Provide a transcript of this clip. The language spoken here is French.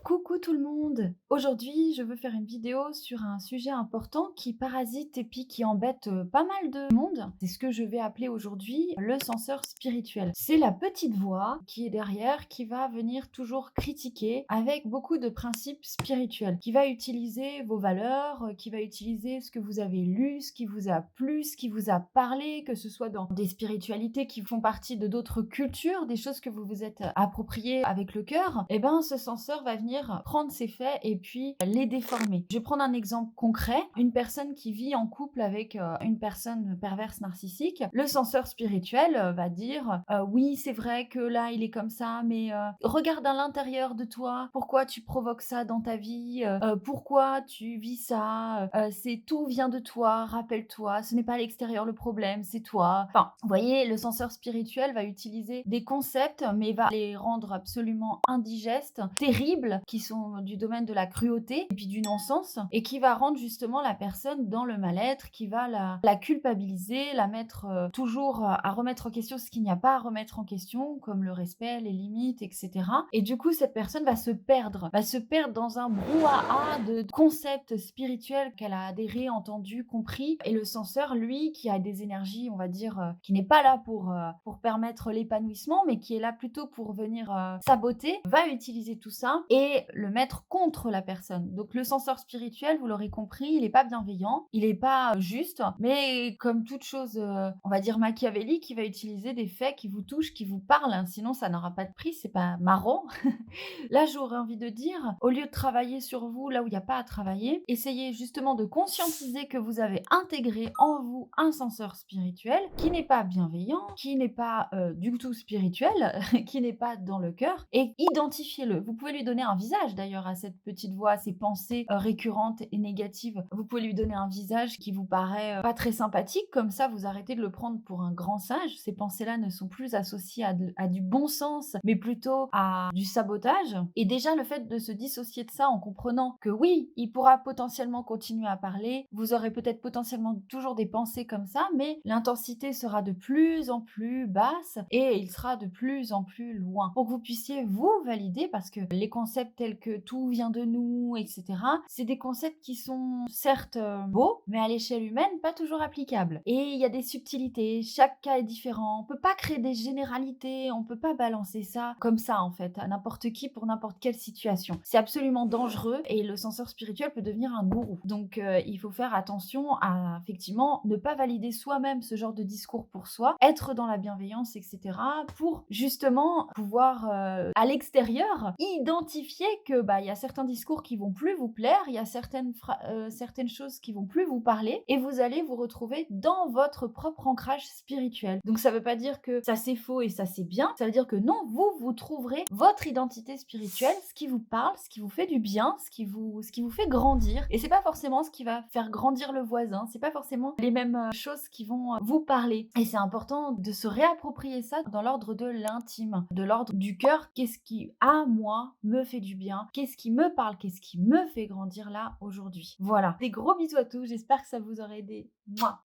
Coucou tout le monde! Aujourd'hui, je veux faire une vidéo sur un sujet important qui parasite et puis qui embête pas mal de monde. C'est ce que je vais appeler aujourd'hui le censeur spirituel. C'est la petite voix qui est derrière, qui va venir toujours critiquer avec beaucoup de principes spirituels, qui va utiliser vos valeurs, qui va utiliser ce que vous avez lu, ce qui vous a plu, ce qui vous a parlé, que ce soit dans des spiritualités qui font partie de d'autres cultures, des choses que vous vous êtes appropriées avec le cœur. Et ben, ce censeur va venir prendre ces faits et puis les déformer. Je vais prendre un exemple concret. Une personne qui vit en couple avec une personne perverse narcissique, le censeur spirituel va dire oui, c'est vrai que là il est comme ça, mais regarde à l'intérieur de toi, pourquoi tu provoques ça dans ta vie, pourquoi tu vis ça, c'est tout vient de toi, rappelle-toi, ce n'est pas à l'extérieur le problème, c'est toi. Enfin, vous voyez, le censeur spirituel va utiliser des concepts, mais va les rendre absolument indigestes, terribles, qui sont du domaine de la cruauté et puis du non-sens, et qui va rendre justement la personne dans le mal-être, qui va la culpabiliser, la mettre toujours à remettre en question ce qu'il n'y a pas à remettre en question, comme le respect, les limites, etc. Et du coup, cette personne va se perdre dans un brouhaha de concepts spirituels qu'elle a adhéré, entendu, compris. Et le censeur, lui, qui a des énergies, on va dire, qui n'est pas là pour permettre l'épanouissement, mais qui est là plutôt pour venir saboter, va utiliser tout ça et le mettre contre la personne. Donc le censeur spirituel, vous l'aurez compris, il n'est pas bienveillant, il n'est pas juste, mais comme toute chose, on va dire machiavélique, il va utiliser des faits qui vous touchent, qui vous parlent, hein, sinon ça n'aura pas de prix, c'est pas marrant. Là, j'aurais envie de dire, au lieu de travailler sur vous là où il n'y a pas à travailler, essayez justement de conscientiser que vous avez intégré en vous un censeur spirituel qui n'est pas bienveillant, qui n'est pas du tout spirituel, qui n'est pas dans le cœur, et identifiez-le. Vous pouvez lui donner un visage d'ailleurs à cette petite voix, à ces pensées récurrentes et négatives. Vous pouvez lui donner un visage qui vous paraît pas très sympathique, comme ça vous arrêtez de le prendre pour un grand sage. Ces pensées-là ne sont plus associées à du bon sens, mais plutôt à du sabotage. Et déjà, le fait de se dissocier de ça en comprenant que oui, il pourra potentiellement continuer à parler, vous aurez peut-être potentiellement toujours des pensées comme ça, mais l'intensité sera de plus en plus basse et il sera de plus en plus loin. Pour que vous puissiez vous valider, parce que les concepts tels que tout vient de nous, etc., c'est des concepts qui sont certes beaux, mais à l'échelle humaine, pas toujours applicables. Et il y a des subtilités, chaque cas est différent, on peut pas créer des généralités, on peut pas balancer ça comme ça en fait, à n'importe qui pour n'importe quelle situation. C'est absolument dangereux et le censeur spirituel peut devenir un gourou. Donc il faut faire attention à effectivement ne pas valider soi-même ce genre de discours pour soi, être dans la bienveillance, etc., pour justement pouvoir à l'extérieur identifier que il y a certains discours qui vont plus vous plaire, il y a certaines choses qui vont plus vous parler, et vous allez vous retrouver dans votre propre ancrage spirituel. Donc ça veut pas dire que ça c'est faux et ça c'est bien, ça veut dire que non, vous trouverez votre identité spirituelle, ce qui vous parle, ce qui vous fait du bien, ce qui vous fait grandir. Et c'est pas forcément ce qui va faire grandir le voisin, c'est pas forcément les mêmes choses qui vont vous parler. Et c'est important de se réapproprier ça dans l'ordre de l'intime, de l'ordre du cœur. Qu'est-ce qui, à moi, me fait du bien? Qu'est-ce qui me parle? Qu'est-ce qui me fait grandir là aujourd'hui? Voilà. Des gros bisous à tous, j'espère que ça vous aura aidé. Mouah.